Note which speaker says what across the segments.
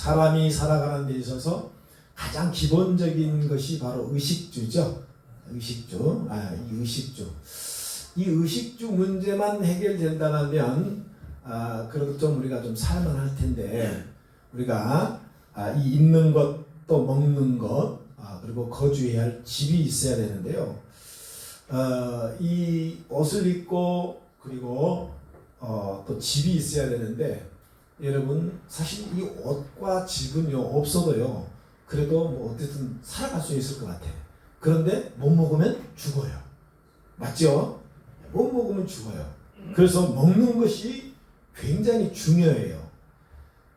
Speaker 1: 사람이 살아가는 데 있어서 가장 기본적인 것이 바로 의식주죠. 의식주. 이 의식주. 이 의식주 문제만 해결된다면 그래도 좀 우리가 좀 살만할 텐데, 우리가 이 입는 것, 또 먹는 것, 그리고 거주해야 할 집이 있어야 되는데요. 이 옷을 입고 그리고 또 집이 있어야 되는데, 여러분 사실 이 옷과 집은요 없어도요 그래도 뭐 어쨌든 살아갈 수 있을 것 같아요. 그런데 못 먹으면 죽어요. 맞죠? 못 먹으면 죽어요. 그래서 먹는 것이 굉장히 중요해요.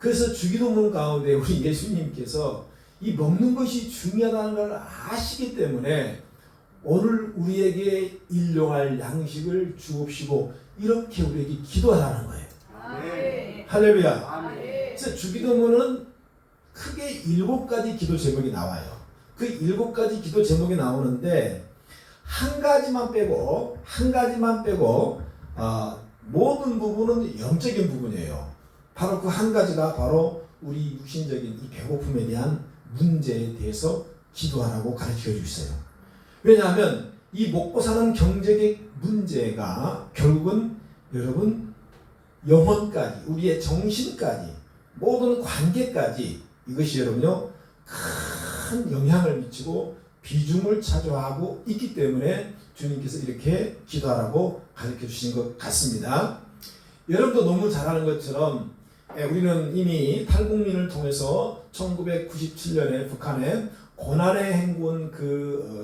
Speaker 1: 그래서 주기도문 가운데 우리 예수님께서 이 먹는 것이 중요하다는 걸 아시기 때문에 오늘 우리에게 일용할 양식을 주옵시고 이렇게 우리에게 기도하라는 거예요. 할렐루야. 그래서 주기도문은 크게 7가지 기도 제목이 나와요. 그 7가지 기도 제목이 나오는데 한 가지만 빼고 모든 부분은 영적인 부분이에요. 바로 그 한 가지가 바로 우리 육신적인 이 배고픔에 대한 문제에 대해서 기도하라고 가르쳐 주고 있어요. 왜냐하면 이 먹고 사는 경제적 문제가 결국은 여러분 영혼까지, 우리의 정신까지, 모든 관계까지 이것이 여러분요 큰 영향을 미치고 비중을 차지하고 있기 때문에 주님께서 이렇게 기도하라고 가르쳐 주신 것 같습니다. 여러분도 너무 잘 아는 것처럼 우리는 이미 탈북민을 통해서 1997년에 북한에 고난의 행군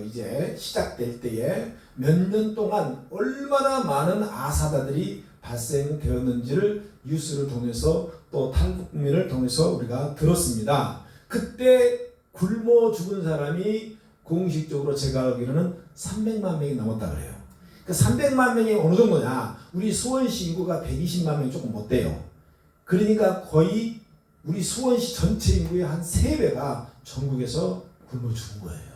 Speaker 1: 이제 시작될 때에 몇 년 동안 얼마나 많은 아사다들이 발생되었는지를 뉴스를 통해서 또 탈북민을 통해서 우리가 들었습니다. 그때 굶어 죽은 사람이 공식적으로 제가 알기로는 300만 명이 넘었다 그래요. 그 300만 명이 어느 정도냐? 우리 수원시 인구가 120만 명이 조금 못 돼요. 그러니까 거의 우리 수원시 전체 인구의 한 3배가 전국에서 굶어 죽은 거예요.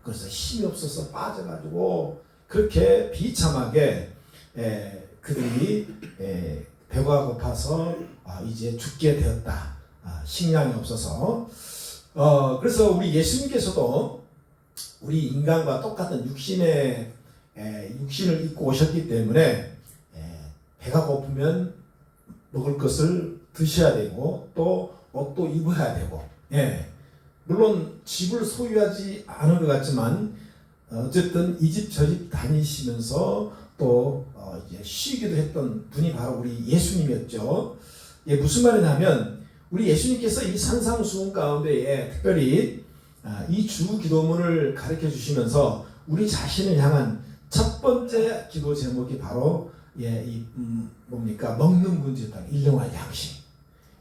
Speaker 1: 그래서 힘이 없어서 빠져가지고 그렇게 비참하게 그들이 배가 고파서 이제 죽게 되었다. 식량이 없어서. 그래서 우리 예수님께서도 우리 인간과 똑같은 육신을 입고 오셨기 때문에 배가 고프면 먹을 것을 드셔야 되고 또 옷도 입어야 되고, 물론 집을 소유하지 않은 것 같지만 어쨌든 이 집 저 집 다니시면서 또 이제 쉬기도 했던 분이 바로 우리 예수님이었죠. 무슨 말이냐면 우리 예수님께서 이 산상수훈 가운데에 특별히 이 주 기도문을 가르쳐 주시면서 우리 자신을 향한 첫 번째 기도 제목이 바로 먹는 문제다. 일용할 양식.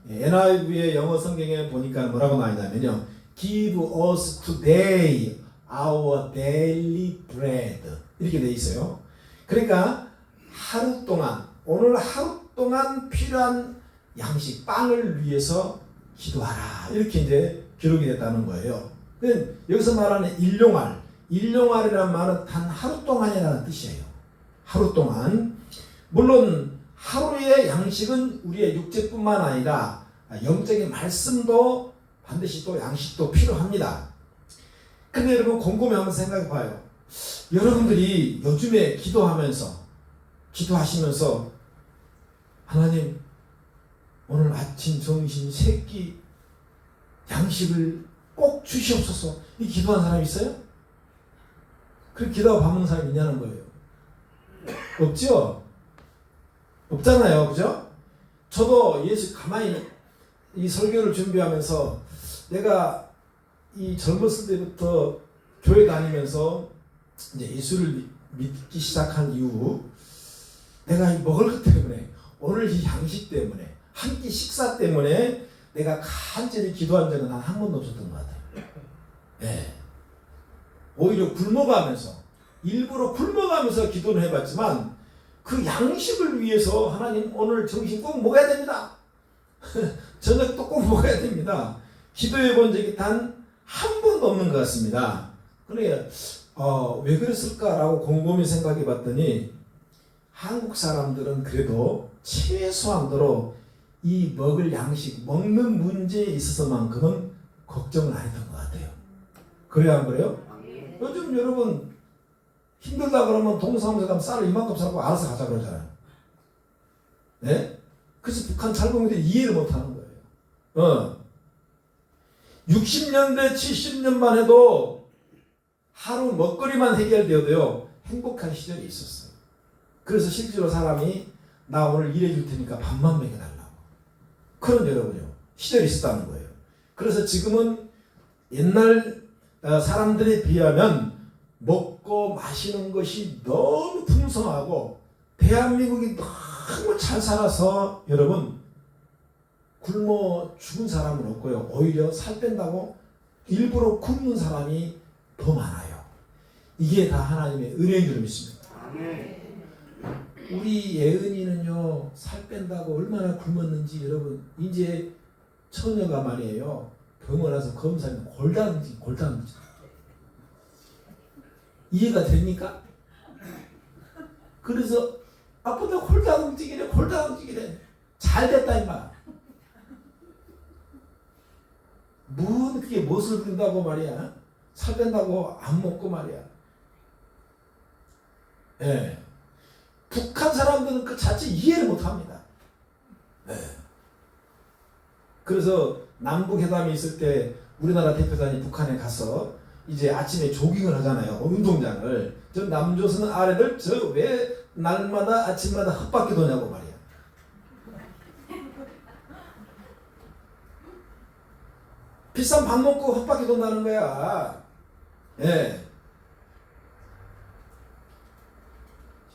Speaker 1: NIV의 영어 성경에 보니까 뭐라고 나오냐면요. Give us today our daily bread. 이렇게 돼 있어요. 그러니까 오늘 하루 동안 필요한 양식, 빵을 위해서 기도하라. 이렇게 이제 기록이 됐다는 거예요. 여기서 말하는 일용할이라는 말은 단 하루 동안이라는 뜻이에요. 하루 동안. 물론 하루의 양식은 우리의 육체뿐만 아니라 영적인 말씀도 반드시 또 양식도 필요합니다. 근데 여러분 곰곰이 한번 생각해 봐요. 여러분들이 요즘에 기도하시면서 하나님 오늘 아침 점심 세끼 양식을 꼭 주시옵소서 이 기도한 사람 있어요? 그렇게 기도하고 밥 먹는 사람이 있냐는 거예요. 없죠? 없잖아요. 그죠? 저도 가만히 이 설교를 준비하면서 내가 이 젊었을 때부터 교회 다니면서 이제 예수를 믿기 시작한 이후 내가 먹을 것 때문에 오늘 이 양식 때문에 한 끼 식사 때문에 내가 간절히 기도한 적은 한 번도 없었던 것 같아요. 오히려 일부러 굶어가면서 기도를 해봤지만 그 양식을 위해서 하나님 오늘 점심 꼭 먹어야 됩니다. 저녁도 꼭 먹어야 됩니다. 기도해 본 적이 단 한 번도 없는 것 같습니다. 그러니까 왜 그랬을까라고 곰곰이 생각해 봤더니 한국 사람들은 그래도 최소한도로 이 먹을 양식, 먹는 문제에 있어서만큼은 걱정을 안 했던 것 같아요. 그래요, 안 그래요? 요즘 여러분 힘들다 그러면 동사무소 가면 쌀을 이만큼 사고 알아서 가자 그러잖아요. 네? 그래서 북한 찰봉들이 이해를 못하는 거예요. 60년대 70년만 해도 하루 먹거리만 해결되어도요 행복한 시절이 있었어요. 그래서 실제로 사람이 나 오늘 일해줄 테니까 밥만 먹여달라고 그런 여러분요 시절이 있었다는 거예요. 그래서 지금은 옛날 사람들에 비하면 먹고 마시는 것이 너무 풍성하고 대한민국이 너무 잘 살아서 여러분 굶어 죽은 사람은 없고요. 오히려 살 뺀다고 일부러 굶는 사람이 더 많아요. 이게 다 하나님의 은혜인 줄 믿습니다. 우리 예은이는요 살 뺀다고 얼마나 굶었는지 여러분 이제 처녀가 말이에요. 병원 와서 검사하면 골다공증. 이해가 됩니까? 그래서 아빠도 골다공증이래. 잘 됐다 임마. 그게 무엇을 부른다고 말이야. 살 뺀다고 안 먹고 말이야. 예. 북한 사람들은 그 자체 이해를 못합니다. 예. 그래서 남북회담이 있을 때 우리나라 대표단이 북한에 가서 이제 아침에 조깅을 하잖아요. 운동장을. 저 남조선 아래들 저 왜 날마다 아침마다 헛바퀴 도냐고 말이야. 비싼 밥 먹고 헛바퀴 돈다는 거야. 예.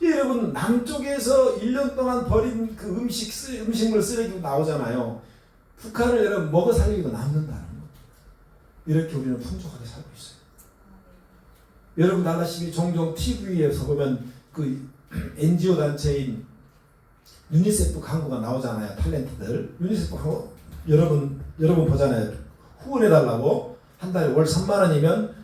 Speaker 1: 여러분 남쪽에서 1년 동안 버린 그 음식물 쓰레기가 나오잖아요. 북한을 여러분 먹어 살리기도 남는다는 거. 이렇게 우리는 풍족하게 살고 있어요. 여러분 알다시피 종종 TV에서 보면 그 NGO 단체인 유니세프 광고가 나오잖아요. 탤런트들. 유니세프 광고 여러분 보잖아요. 후원해달라고 한 달에 월 3만 원이면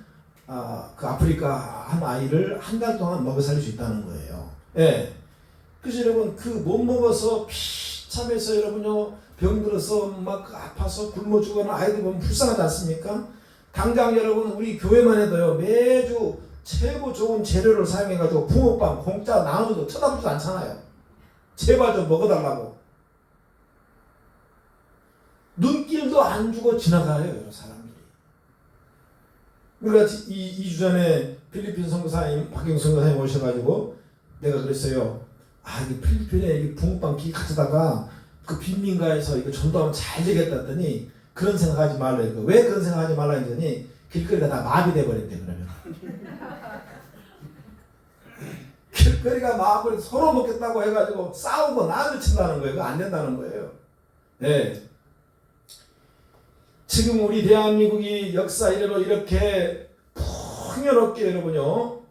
Speaker 1: 그 아프리카 한 아이를 한 달 동안 먹여 살릴 수 있다는 거예요. 예. 그래서 여러분 그 못 먹어서 비참해서 여러분요 병들어서 막 아파서 굶어 죽어가는 아이들 보면 불쌍하지 않습니까? 당장 여러분 우리 교회만 해도요 매주 최고 좋은 재료를 사용해가지고 붕어빵 공짜 나눠도 쳐다보지도 않잖아요. 제발 좀 먹어달라고. 눈길도 안 주고 지나가요 여러 사람들이. 우리가 2주 전에 필리핀 선교사님 박영수 선교사님 오셔가지고 내가 그랬어요. 이 필리핀에 이 붕어빵 기 가져다가 그 빈민가에서 이거 전도하면 잘 되겠다 했더니 그런 생각하지 말라 이거. 왜 그런 생각하지 말라 했더니 길거리가 다 마비돼 버렸대. 그러면 길거리가 마비돼 서로 먹겠다고 해가지고 싸우고 난리 친다는 거예요. 그거 안 된다는 거예요. 네. 지금 우리 대한민국이 역사 이래로 이렇게 풍요롭게 여러분요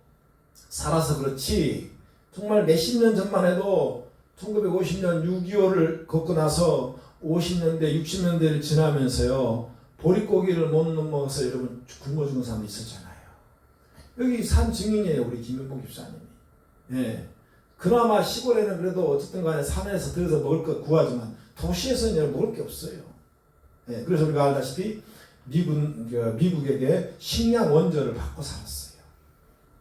Speaker 1: 살아서 그렇지 정말 몇십 년 전만 해도 1950년 6.25를 겪고 나서 50년대 60년대를 지나면서요 보릿고기를 못 먹어서 여러분 굶어 죽은 사람도 있었잖아요. 여기 산 증인이에요. 우리 김용복 집사님이. 예. 그나마 시골에는 그래도 어쨌든 간에 산에서 들어서 먹을 것 구하지만 도시에서는 먹을 게 없어요. 예. 그래서 우리가 알다시피 미국에게 식량 원조를 받고 살았어요.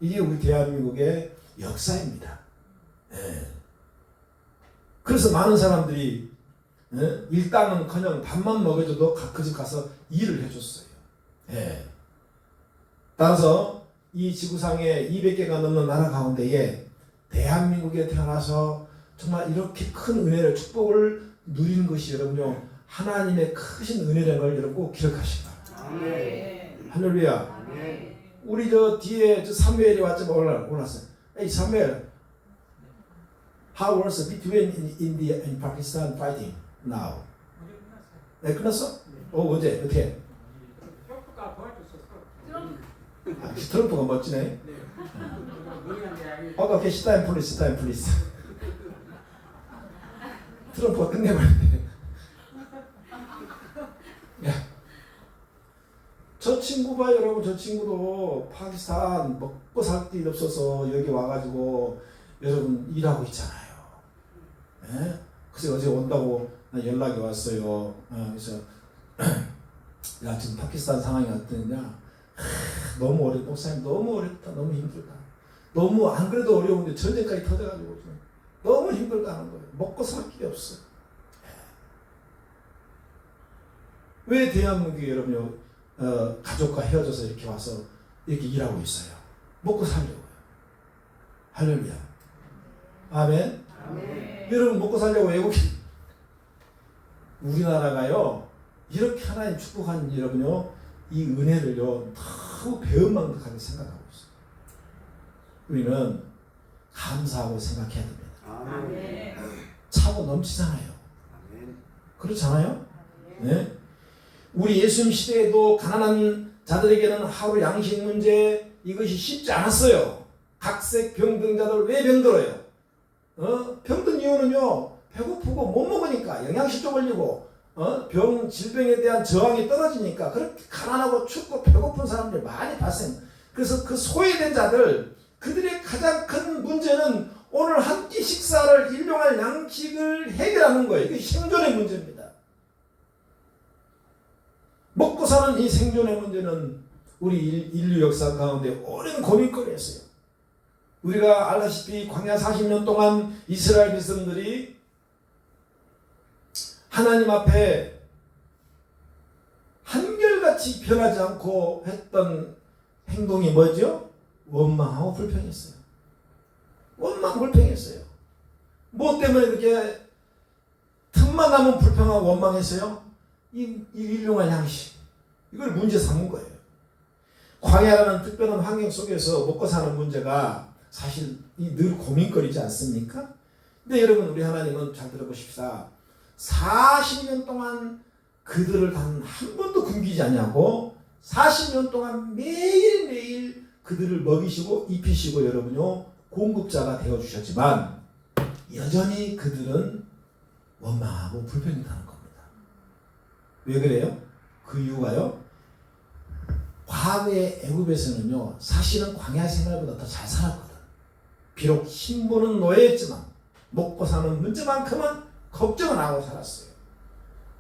Speaker 1: 이게 우리 대한민국의 역사입니다. 예. 그래서 많은 사람들이 일당은커녕 밥만 먹여줘도 그 집 가서 일을 해줬어요. 예. 따라서 이 지구상에 200개가 넘는 나라 가운데에 대한민국에 태어나서 정말 이렇게 큰 은혜를 축복을 누리는 것이 여러분요 하나님의 크신 은혜라는 걸 여러분 꼭 기억하시기 바랍니다. 할렐루야. 우리 저 뒤에 저 사무엘이 왔죠. 올랐어요. Hey Samuel, how was between India and Pakistan fighting now? 네 끝났어? 언제? 어떻게?
Speaker 2: 트럼프가 도와줬었어.
Speaker 1: 트럼프가 멋지네. 오케이, 시타임 플리즈. 트럼프가 끝내버렸네. 야, 저 친구 봐 여러분. 저 친구도 파키스탄 먹고 살 길 없어서 여기 와가지고 여러분 일하고 있잖아요. 예? 그래서 어제 온다고 연락이 왔어요. 그래서 야 지금 파키스탄 상황이 어떠냐? 너무 어렵다. 목사님 너무 어렵다. 너무 힘들다. 너무 안 그래도 어려운데 전쟁까지 터져가지고 너무 힘들다는 거예요. 먹고 살 길이 없어. 왜 대한민국이 여러분요 가족과 헤어져서 이렇게 와서 이렇게 일하고 있어요? 먹고 살려고요. 할렐루야. 아멘. 여러분 먹고 살려고 외국인 우리나라가요 이렇게 하나님 축복한 여러분요 이 은혜를요 너무 배은망덕하게 생각하고 있어요. 우리는 감사하고 생각해야 됩니다.
Speaker 3: 아멘.
Speaker 1: 차고 넘치잖아요.
Speaker 3: 아멘.
Speaker 1: 그렇잖아요. 네. 우리 예수님 시대에도 가난한 자들에게는 하루 양식 문제 이것이 쉽지 않았어요. 각색 병등자들 왜 병들어요? 병든 이유는요 배고프고 못 먹으니까 영양실조 걸리고 질병에 대한 저항이 떨어지니까 그렇게 가난하고 춥고 배고픈 사람들이 많이 발생. 그래서 그 소외된 자들 그들의 가장 큰 문제는 오늘 한 끼 식사를 일용할 양식을 해결하는 거예요. 이게 생존의 문제입니다. 먹고 사는 이 생존의 문제는 우리 인류 역사 가운데 오랜 고민거리였어요. 우리가 알다시피 광야 40년 동안 이스라엘 백성들이 하나님 앞에 한결같이 변하지 않고 했던 행동이 뭐죠? 원망하고 불평했어요. 원망 불평했어요. 뭐 때문에 그렇게 틈만 나면 불평하고 원망했어요? 이 일용할 양식 이걸 문제 삼은 거예요. 광야라는 특별한 환경 속에서 먹고 사는 문제가 사실 늘 고민거리지 않습니까? 근데 여러분 우리 하나님은 잘 들어보십시다. 40년 동안 그들을 단 한 번도 굶기지 않냐고 40년 동안 매일매일 그들을 먹이시고 입히시고 여러분요 공급자가 되어주셨지만 여전히 그들은 원망하고 불평이라는 겁니다. 왜 그래요? 그 이유가요 과거의 애굽에서는요 사실은 광야 생활보다 더 잘 살았거든. 비록 신분은 노예였지만 먹고 사는 문제만큼은 걱정을 안 하고 살았어요.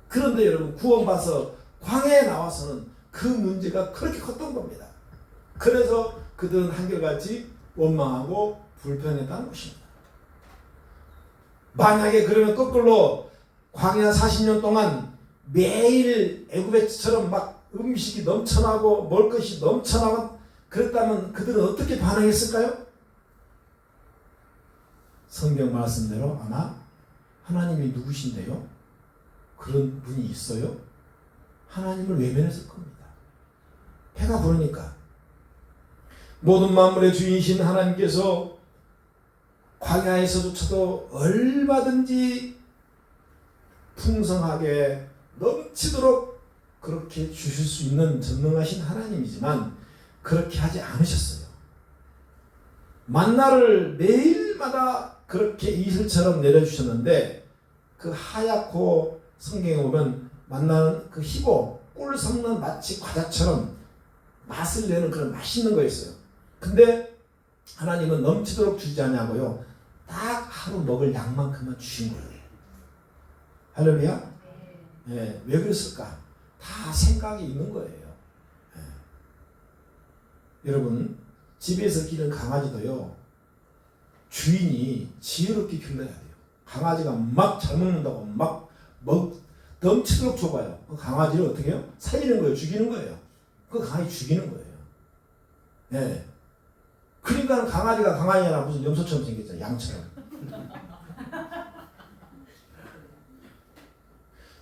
Speaker 1: 그런데 여러분 구원받아서 광야에 나와서는 그 문제가 그렇게 컸던 겁니다. 그래서 그들은 한결같이 원망하고 불평했다는 것입니다. 만약에 그러면 거꾸로 광야 40년 동안 매일 애굽에처럼 막 음식이 넘쳐나고 먹을 것이 넘쳐나고 그랬다면 그들은 어떻게 반응했을까요? 성경 말씀대로 아마 하나님이 누구신데요? 그런 분이 있어요? 하나님을 외면했을 겁니다. 배가 부르니까. 모든 만물의 주인이신 하나님께서 광야에서조차도 얼마든지 풍성하게 넘치도록 그렇게 주실 수 있는 전능하신 하나님이지만 그렇게 하지 않으셨어요. 만나를 매일마다 그렇게 이슬처럼 내려주셨는데 그 하얗고 성경에 보면 만나는 그 희고 꿀 섞는 마치 과자처럼 맛을 내는 그런 맛있는 거였어요. 근데 하나님은 넘치도록 주지 않냐고요. 딱 하루 먹을 양만큼만 주신 거예요. 할렐루야. 네, 왜 그랬을까? 다 생각이 있는 거예요. 네. 여러분 집에서 기른 강아지도요. 주인이 지혜롭게 길러야 돼요. 강아지가 막 잘 먹는다고 막 넘치도록 줘봐요. 그 강아지를 어떻게 해요? 살리는 거예요. 죽이는 거예요. 그 강아지 죽이는 거예요. 네. 그러니까 강아지가 강아지나 무슨 염소처럼 생겼잖아요. 양처럼.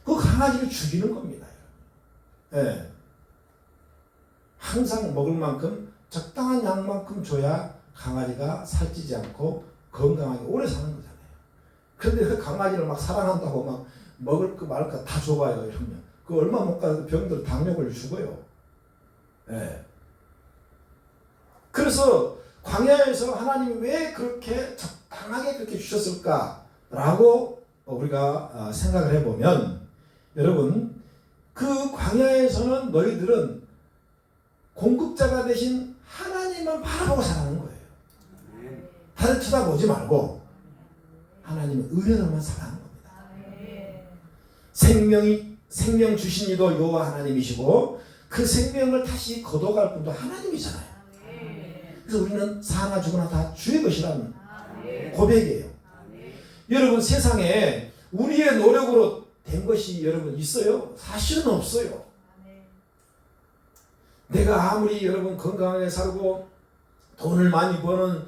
Speaker 1: 그 강아지를 죽이는 겁니다. 네. 항상 먹을 만큼 적당한 양만큼 줘야 강아지가 살찌지 않고 건강하게 오래 사는 거잖아요. 그런데 그 강아지를 막 사랑한다고 막 먹을 거 말을 거 다 줘봐요. 이러면 그 얼마 못 가도 병들 당뇨 걸려 죽어요. 네. 그래서 광야에서 하나님이 왜 그렇게 적당하게 그렇게 주셨을까라고 우리가 생각을 해보면 여러분 그 광야에서는 너희들은 공급자가 되신 하나님만 바라보고 살아가는 거예요. 다른 쳐다보지 말고 하나님의 은혜로만 살아가는 겁니다. 생명 주신 이도 여호와 하나님이시고 그 생명을 다시 거둬갈 분도 하나님이잖아요. 그래서 우리는 사나 죽으나 다 주의 것이라는 고백이에요. 여러분 세상에 우리의 노력으로 된 것이 여러분 있어요? 사실은 없어요. 내가 아무리 여러분 건강하게 살고 돈을 많이 버는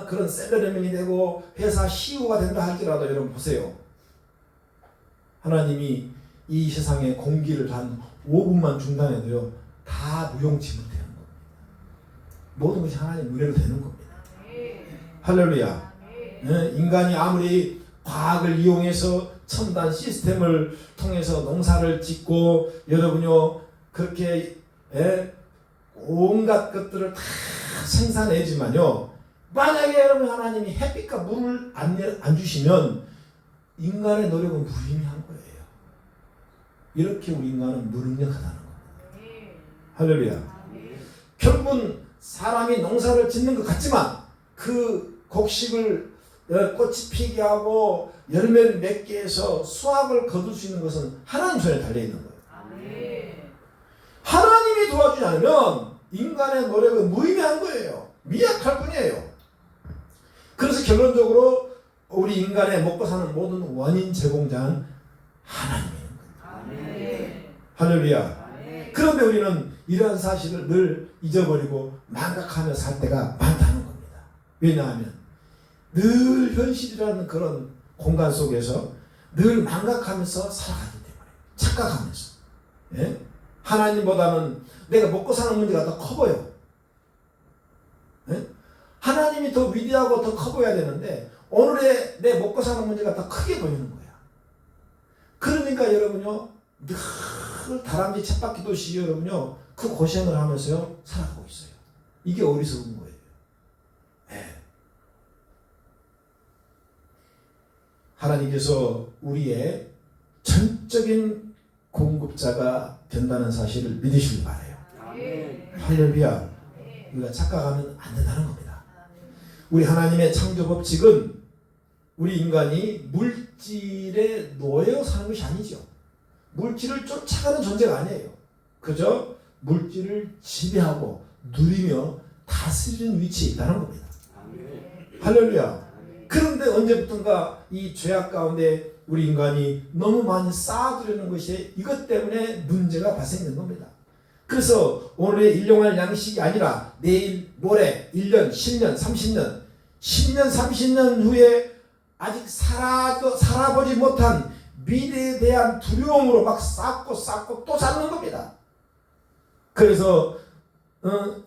Speaker 1: 그런 셀러리맨이 되고 회사 CEO가 된다 할지라도 여러분 보세요. 하나님이 이 세상에 공기를 한 5분만 중단해도요 다 무용지물되는 겁니다. 모든 것이 하나님 은혜로 되는 겁니다. 할렐루야. 인간이 아무리 과학을 이용해서 첨단 시스템을 통해서 농사를 짓고 여러분요 그렇게 온갖 것들을 다 생산해지만요 만약에 여러분 하나님이 햇빛과 물을 안 주시면 인간의 노력은 무의미한 거예요. 이렇게 우리 인간은 무능력하다는 겁니다. 할렐루야. 결국은 사람이 농사를 짓는 것 같지만 그 곡식을 꽃이 피게 하고 열매를 맺게 해서 수확을 거둘 수 있는 것은 하나님 손에 달려있는 거예요. 하나님이 도와주지 않으면 인간의 노력은 무의미한 거예요. 미약할 뿐이에요. 그래서 결론적으로 우리 인간의 먹고 사는 모든 원인 제공자는 하나님인 거예요. 할렐루야. 그런데 우리는 이러한 사실을 늘 잊어버리고 망각하며 살 때가 많다는 겁니다. 왜냐하면 늘 현실이라는 그런 공간 속에서 늘 망각하면서 살아가기 때문에 착각하면서 하나님보다는 내가 먹고 사는 문제가 더 커 보여. 하나님이 더 위대하고 더 커 보여야 되는데 오늘의 내 먹고 사는 문제가 더 크게 보이는 거야. 그러니까 여러분요 늘 다람쥐 쳇바퀴 도시 여러분요 그 고생을 하면서요 살아가고 있어요. 이게 어리석은 거예요. 하나님께서 우리의 전적인 공급자가 된다는 사실을 믿으시길 바라요. 할렐루야. 우리가 착각하면 안 된다는 겁니다. 우리 하나님의 창조 법칙은 우리 인간이 물질에 놓여 사는 것이 아니죠. 물질을 쫓아가는 존재가 아니에요. 그저 물질을 지배하고 누리며 다스리는 위치에 있다는 겁니다. 할렐루야. 그런데 언제부턴가 이 죄악 가운데 우리 인간이 너무 많이 쌓아두려는 것이 이것 때문에 문제가 발생된 겁니다. 그래서 오늘의 일용할 양식이 아니라 내일, 모레, 1년, 10년, 30년, 10년, 30년 후에 아직 살아보지 못한 미래에 대한 두려움으로 막 쌓고 또 쌓는 겁니다. 그래서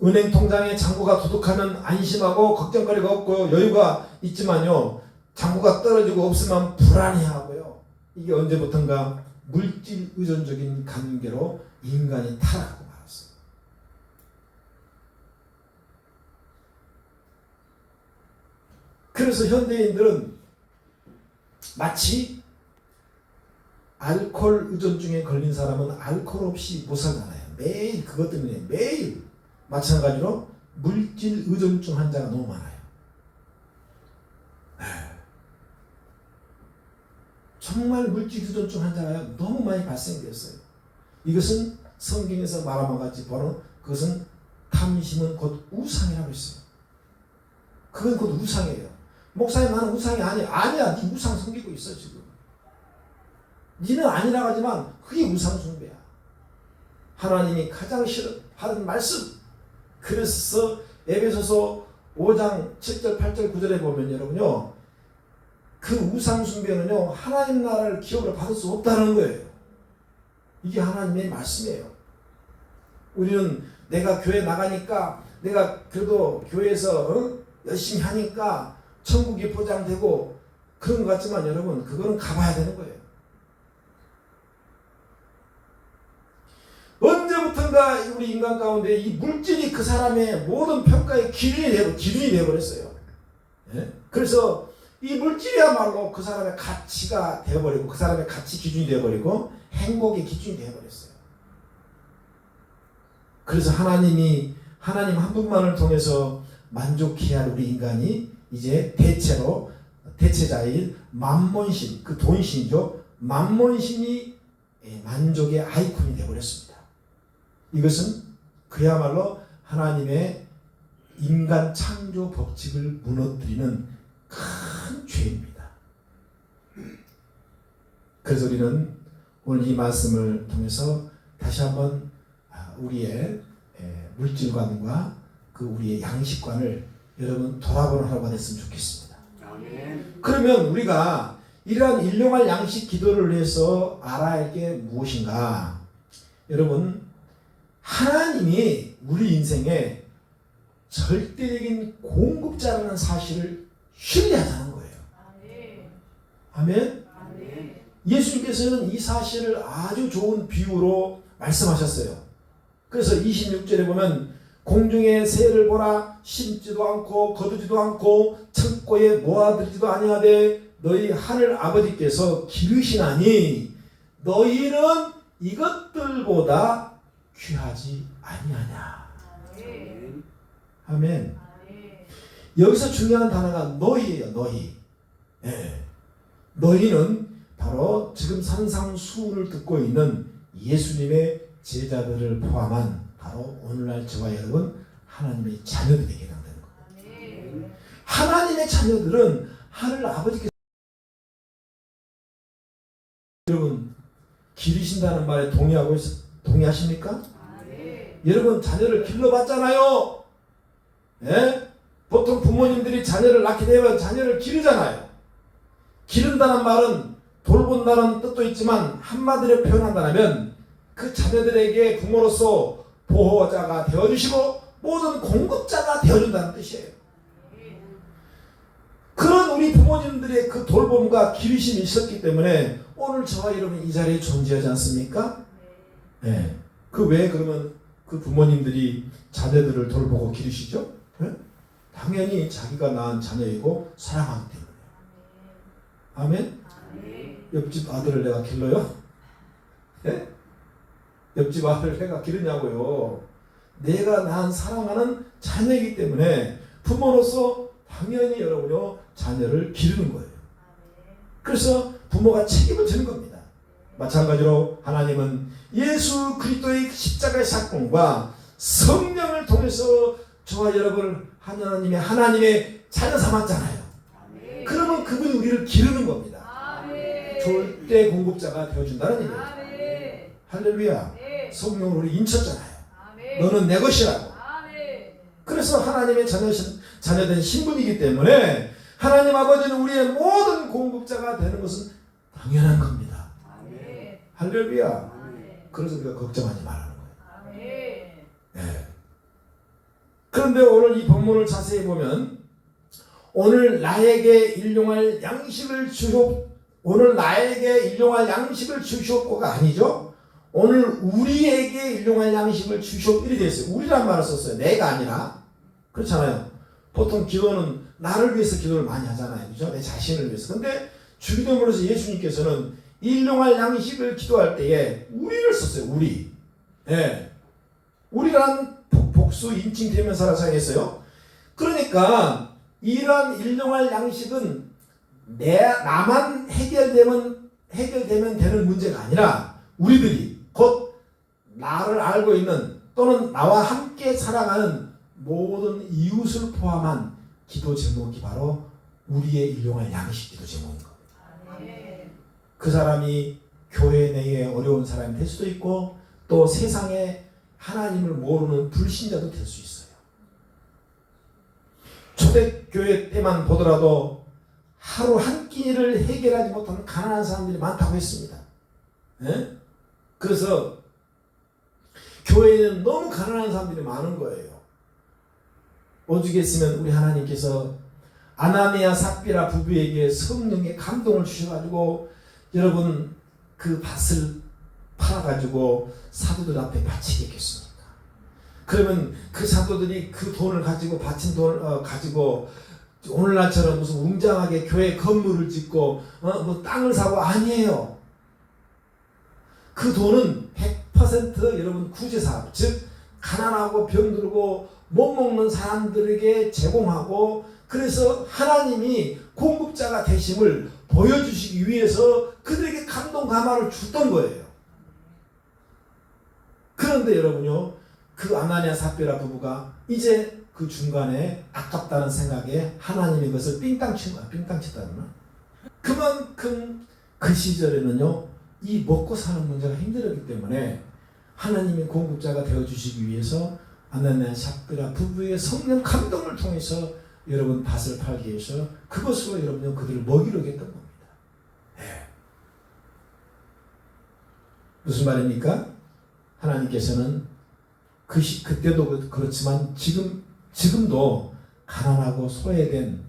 Speaker 1: 은행 통장에 잔고가 두둑하면 안심하고 걱정거리가 없고 여유가 있지만요 잔고가 떨어지고 없으면 불안해하고요. 이게 언제부턴가 물질 의존적인 관계로 인간이 타락하고 말았어요. 그래서 현대인들은 마치 알코올 의존증에 걸린 사람은 알코올 없이 못 살잖아요. 매일 그것 때문에 매일 마찬가지로 물질 의존증 환자가 너무 많아요. 정말 물질 의존증 환자가 너무 많이 발생되었어요. 이것은 성경에서 말한 것 같이 바로 그것은 탐심은 곧 우상이라고 했어요. 그건 곧 우상이에요. 목사님 나는 우상이 아니야. 아니야. 네 우상 섬기고 있어 지금. 니는 아니라고 하지만 그게 우상 숭배야. 하나님이 가장 싫어하는 말씀. 그래서 에베소서 5장 7절 8절 9절에 보면 여러분요 그 우상 숭배는요 하나님 나라를 기업으로 받을 수 없다는 거예요. 이게 하나님의 말씀이에요. 우리는 내가 교회 나가니까 내가 그래도 교회에서 열심히 하니까 천국이 보장되고 그런 것 같지만 여러분 그거는 가봐야 되는 거예요. 언제부턴가 우리 인간 가운데 이 물질이 그 사람의 모든 평가의 기준이 되어버렸어요. 그래서 이 물질이야말로 그 사람의 가치가 되어버리고 그 사람의 가치 기준이 되어버리고 행복의 기준이 되어버렸어요. 그래서 하나님 한 분만을 통해서 만족해야 할 우리 인간이 이제 대체자인 만몬신, 그 돈신이죠. 만몬신이 만족의 아이콘이 되어버렸습니다. 이것은 그야말로 하나님의 인간 창조 법칙을 무너뜨리는 큰 죄입니다. 그래서 우리는 오늘 이 말씀을 통해서 다시 한번 우리의 물질관과 그 우리의 양식관을 여러분 돌아보는 하루가 됐으면 좋겠습니다.
Speaker 2: 아멘.
Speaker 1: 그러면 우리가 이러한 일용할 양식 기도를 위해서 알아야 할 게 무엇인가? 여러분, 하나님이 우리 인생에 절대적인 공급자라는 사실을 신뢰하자는 거예요. 아멘? 예수님께서는 이 사실을 아주 좋은 비유로 말씀하셨어요. 그래서 26절에 보면 공중의 새를 보라, 심지도 않고 거두지도 않고 창고에 모아들지도 아니하되 너희 하늘 아버지께서 기르시나니 너희는 이것들보다 귀하지 아니하냐. 아멘. 여기서 중요한 단어가 너희예요. 너희. 너희는 바로 지금 산상수훈을 듣고 있는 예수님의 제자들을 포함한 바로 오늘날 저와 여러분 하나님의 자녀들에게 해당되는 겁니다. 하나님의 자녀들은 하늘 아버지께서 여러분 기르신다는 말에 동의하십니까? 여러분 자녀를 길러봤잖아요. 보통 부모님들이 자녀를 낳게 되면 자녀를 기르잖아요. 기른다는 말은 돌본다는 뜻도 있지만 한마디로 표현한다면 그 자녀들에게 부모로서 보호자가 되어주시고 모든 공급자가 되어준다는 뜻이에요. 그런 우리 부모님들의 그 돌봄과 기르심이 있었기 때문에 오늘 저와 여러분 이 자리에 존재하지 않습니까? 그 왜 그러면 그 부모님들이 자녀들을 돌보고 기르시죠? 당연히 자기가 낳은 자녀이고 사랑하기 때문에. 아멘? 옆집 아들을 내가 길러요? 옆집 아들을 내가 기르냐고요. 내가 낳은 사랑하는 자녀이기 때문에 부모로서 당연히 여러분요 자녀를 기르는 거예요. 그래서 부모가 책임을 지는 겁니다. 마찬가지로 하나님은 예수 그리스도의 십자가의 사건과 성령을 통해서 저와 여러분을 하나님의 자녀 삼았잖아요. 그러면 그분이 우리를 기르는 겁니다. 절대 공급자가 되어준다는 얘기예요. 할렐루야. 성령을 우리 인쳤잖아요. 너는 내 것이라고. 그래서 하나님의 자녀된 신분이기 때문에 하나님 아버지는 우리의 모든 공급자가 되는 것은 당연한 겁니다. 할렐루야. 그래서 우리가 걱정하지 말라는 거예요. 그런데 오늘 이 본문을 자세히 보면 오늘 나에게 일용할 양식을 주시옵고가 아니죠. 오늘 우리에게 일용할 양식을 주시옵 이렇게 되어 있어요. 우리란 말을 썼어요. 내가 아니라. 그렇잖아요. 보통 기도는 나를 위해서 기도를 많이 하잖아요. 그죠? 내 자신을 위해서. 근데 주기도문에서 예수님께서는 일용할 양식을 기도할 때에 우리를 썼어요. 우리. 우리란 복수 인칭 대명사를 사용했어요. 그러니까 이러한 일용할 양식은 나만 해결되면 되는 문제가 아니라 우리들이 곧 나를 알고 있는 또는 나와 함께 살아가는 모든 이웃을 포함한 기도 제목이 바로 우리의 일용할 양식 기도 제목인 겁니다. 그 사람이 교회 내에 어려운 사람이 될 수도 있고 또 세상에 하나님을 모르는 불신자도 될 수 있어요. 초대교회 때만 보더라도 하루 한 끼니를 해결하지 못하는 가난한 사람들이 많다고 했습니다. 그래서 교회에는 너무 가난한 사람들이 많은 거예요. 오죽했으면 우리 하나님께서 아나니아 삽비라 부부에게 성령의 감동을 주셔가지고 여러분 그 밭을 팔아가지고 사도들 앞에 바치게 했겠습니까? 그러면 그 사도들이 그 돈을 가지고 바친 돈을 가지고 오늘날처럼 무슨 웅장하게 교회 건물을 짓고 뭐 땅을 사고 아니에요. 그 돈은 100% 여러분 구제사업, 즉 가난하고 병들고 못 먹는 사람들에게 제공하고 그래서 하나님이 공급자가 되심을 보여주시기 위해서 그들에게 감동 감화를 줬던 거예요. 그런데 여러분요, 그 아나니아 삽비라 부부가 이제 그 중간에 아깝다는 생각에 하나님이 그것을 삥땅 친 거야. 삥땅 쳤다나. 그만큼 그 시절에는요, 이 먹고 사는 문제가 힘들었기 때문에 하나님이 공급자가 되어주시기 위해서 아나니아 삽비라 부부의 성령 감동을 통해서 여러분 밭을 팔기 위해서 그것으로 여러분요 그들을 먹이려고 했던 겁니다. 네. 무슨 말입니까? 하나님께서는 그때도 그렇지만 지금도 가난하고 소외된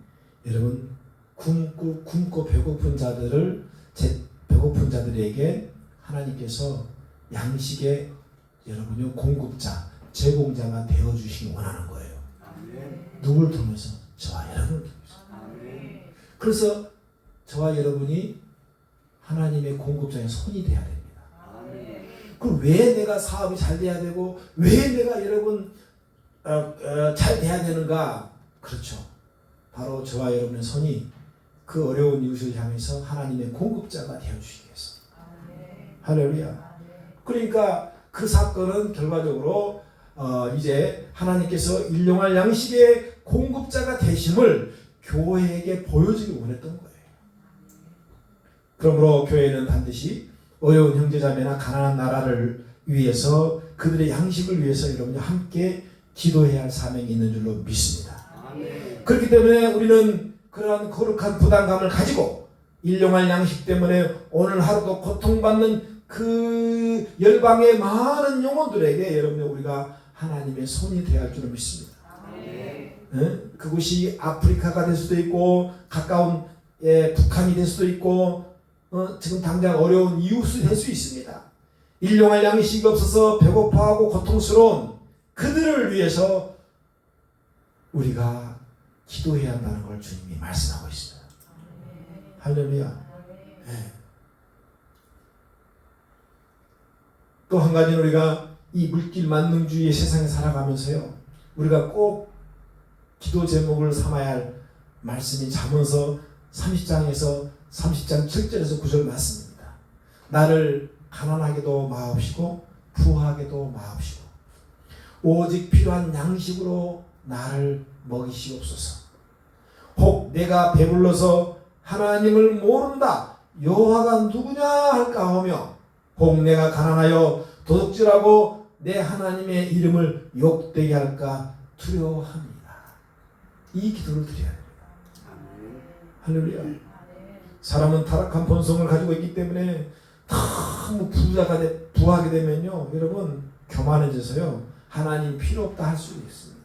Speaker 1: 여러분 굶고 배고픈 배고픈 자들에게 하나님께서 양식의 여러분요 공급자, 제공자가 되어 주시기 원하는 거예요. 누굴 통해서? 저와 여러분을 통해서. 그래서 저와 여러분이 하나님의 공급자의 손이 돼야 됩니다. 그럼 왜 내가 사업이 잘 돼야 되고 왜 내가 여러분 잘 돼야 되는가? 그렇죠. 바로 저와 여러분의 손이 그 어려운 이웃을 향해서 하나님의 공급자가 되어주시기 위해서. 할렐루야. 그러니까 그 사건은 결과적으로 이제 하나님께서 일용할 양식의 공급자가 되심을 교회에게 보여주기 원했던 거예요. 그러므로 교회는 반드시 어려운 형제자매나 가난한 나라를 위해서 그들의 양식을 위해서 여러분이 함께 기도해야 할 사명이 있는 줄로 믿습니다. 그렇기 때문에 우리는 그러한 거룩한 부담감을 가지고 일용할 양식 때문에 오늘 하루도 고통받는 그 열방의 많은 영혼들에게 여러분 우리가 하나님의 손이 되어야 할 줄로 믿습니다. 그곳이 아프리카가 될 수도 있고 가까운 북한이 될 수도 있고 지금 당장 어려운 이웃이 될 수 있습니다. 일용할 양식이 없어서 배고파하고 고통스러운 그들을 위해서 우리가 기도해야 한다는 걸 주님이 말씀하고 있습니다. 할렐루야. 네. 또 한 가지는 우리가 이 물질 만능주의의 세상에 살아가면서요, 우리가 꼭 기도 제목을 삼아야 할 말씀이 잠언서 30장 7절에서 9절 말씀입니다. 나를 가난하게도 마옵시고 부하게도 마옵시고 오직 필요한 양식으로 나를 먹이시옵소서. 혹 내가 배불러서 하나님을 모른다 여호와가 누구냐 할까 하며 혹 내가 가난하여 도둑질하고 내 하나님의 이름을 욕되게 할까 두려워합니다. 이 기도를 드려야 됩니다. 할렐루야. 사람은 타락한 본성을 가지고 있기 때문에 너무 부하게 되면요, 여러분 교만해져서요 하나님 필요 없다 할 수 있습니다.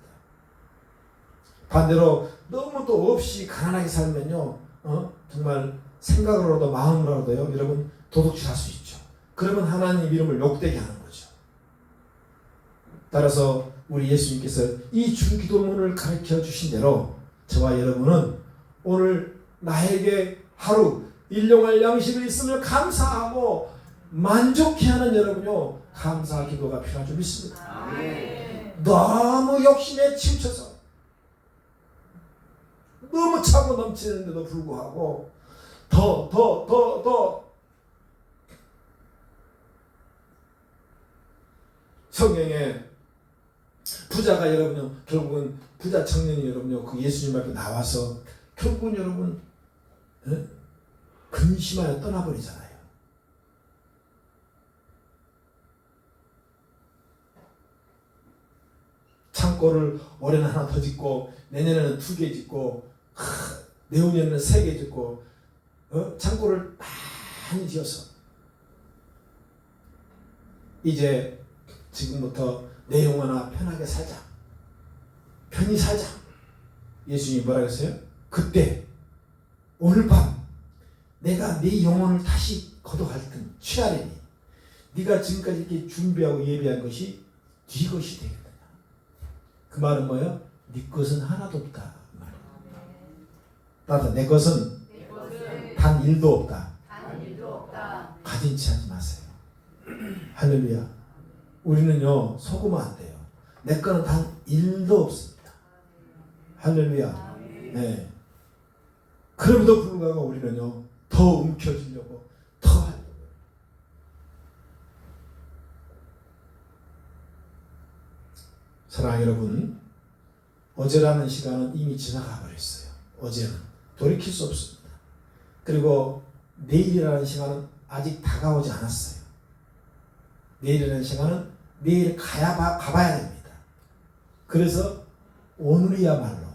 Speaker 1: 반대로 너무 또 없이 가난하게 살면요, 정말 생각으로도 마음으로도요 여러분 도둑질할 수 있죠. 그러면 하나님 이름을 욕되게 하는 거죠. 따라서 우리 예수님께서 이 주기도문을 가르쳐 주신 대로 저와 여러분은 오늘 나에게 하루 일용할 양식이 있음을 감사하고 만족해하는 여러분요 감사 기도가 필요한 줄 믿습니다. 너무 욕심에 치우쳐서 너무 차고 넘치는데도 불구하고 더 성경에 부자가 여러분요 결국은 부자 청년이 여러분요 그 예수님 앞에 나와서 결국은 여러분 근심하여 떠나버리잖아요. 창고를 올해는 하나 더 짓고 내년에는 2개 짓고 내후년에는 3개 짓고 창고를 많이 지어서 이제 지금부터 내 영혼아 편하게 살자, 편히 살자. 예수님이 뭐라 그랬어요? 그때 오늘 밤 내가 네 영혼을 다시 거둬갈 땐 취하리니 네가 지금까지 이렇게 준비하고 예비한 것이 네 것이 되겠다. 그 말은 뭐예요? 네 것은 하나도 없다. 따라서 내 것은 단 1도 없다. 가진 채 하지 마세요. 할렐루야. 우리는요 속으면 안 돼요. 내 거는 단 1도 없습니다. 할렐루야. 네. 그럼에도 불구하고 우리는요 더 움켜쥐려고 더 하려고. 사랑하는 여러분, 어제라는 시간은 이미 지나가 버렸어요. 어제는 돌이킬 수 없습니다. 그리고 내일이라는 시간은 아직 다가오지 않았어요. 내일이라는 시간은 내일 가봐야 됩니다. 그래서 오늘이야말로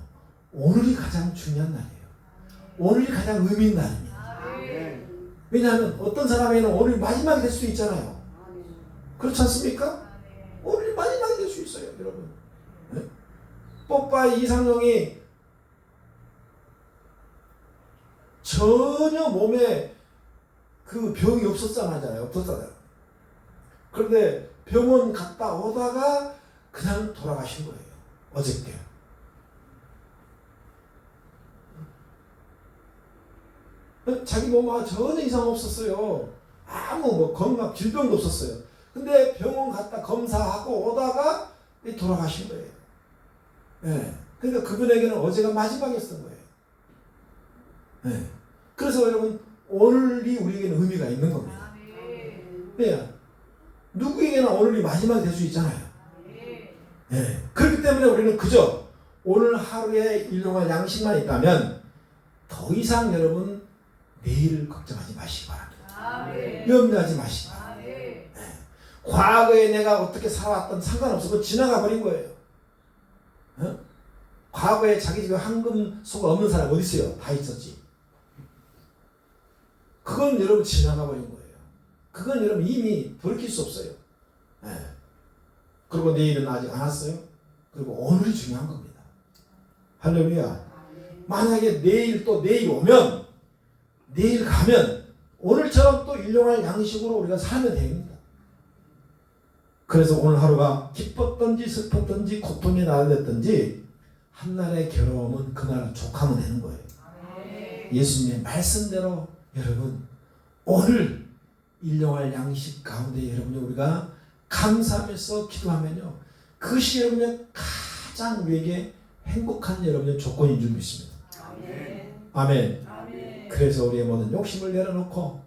Speaker 1: 오늘이 가장 중요한 날이에요. 오늘이 가장 의미 있는 날입니다. 왜냐하면 어떤 사람에게는 오늘이 마지막이 될 수도 있잖아요. 그렇지 않습니까? 오늘이 마지막이 될 수 있어요, 여러분. 네? 뽀빠이 이상형이 전혀 몸에 그 병이 없었잖아요. 그런데 병원 갔다 오다가 그냥 돌아가신 거예요. 어저께. 자기 몸에 전혀 이상 없었어요. 아무 건강 질병도 없었어요. 근데 병원 갔다 검사하고 오다가 돌아가신 거예요. 네. 그러니까 그분에게는 어제가 마지막이었던 거예요. 네. 그래서 여러분 오늘이 우리에게는 의미가 있는 겁니다. 네. 누구에게나 오늘이 마지막이 될 수 있잖아요. 네. 그렇기 때문에 우리는 그저 오늘 하루에 일용할 양식만 있다면 더 이상 여러분 내일을 걱정하지 마시기 바랍니다. 염려하지 마시기 바랍니다. 네. 과거에 내가 어떻게 살아왔던 상관없어. 그거 지나가 버린 거예요. 어? 과거에 자기 집에 황금 소가 없는 사람 어디 있어요? 다 있었지. 그건 여러분 지나가 버린 거예요. 그건 여러분 이미 돌이킬 수 없어요. 네. 그리고 내일은 아직 안 왔어요. 그리고 오늘이 중요한 겁니다. 할렐루야. 만약에 내일 오면 내일 가면 오늘처럼 또 일용할 양식으로 우리가 살면 됩니다. 그래서 오늘 하루가 기뻤던지 슬펐던지 고통이 나였던지 한날의 괴로움은 그날 족하면 되는 거예요. 예수님의 말씀대로 여러분 오늘 일용할 양식 가운데 여러분이 우리가 감사하면서 기도하면요 그것이 여러분의 가장 우리에게 행복한 여러분의 조건인 줄 믿습니다. 아멘. 그래서 우리의 모든 욕심을 내려놓고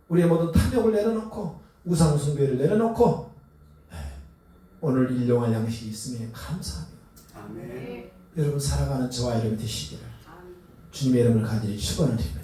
Speaker 1: 우리의 모든 탐욕을 내려놓고 우상 숭배를 내려놓고 오늘 일용할 양식이 있으면 감사합니다.
Speaker 3: 아멘.
Speaker 1: 여러분 살아가는 저와 여러분 되시기를 주님의 이름을 간절히 축원을 드립니다.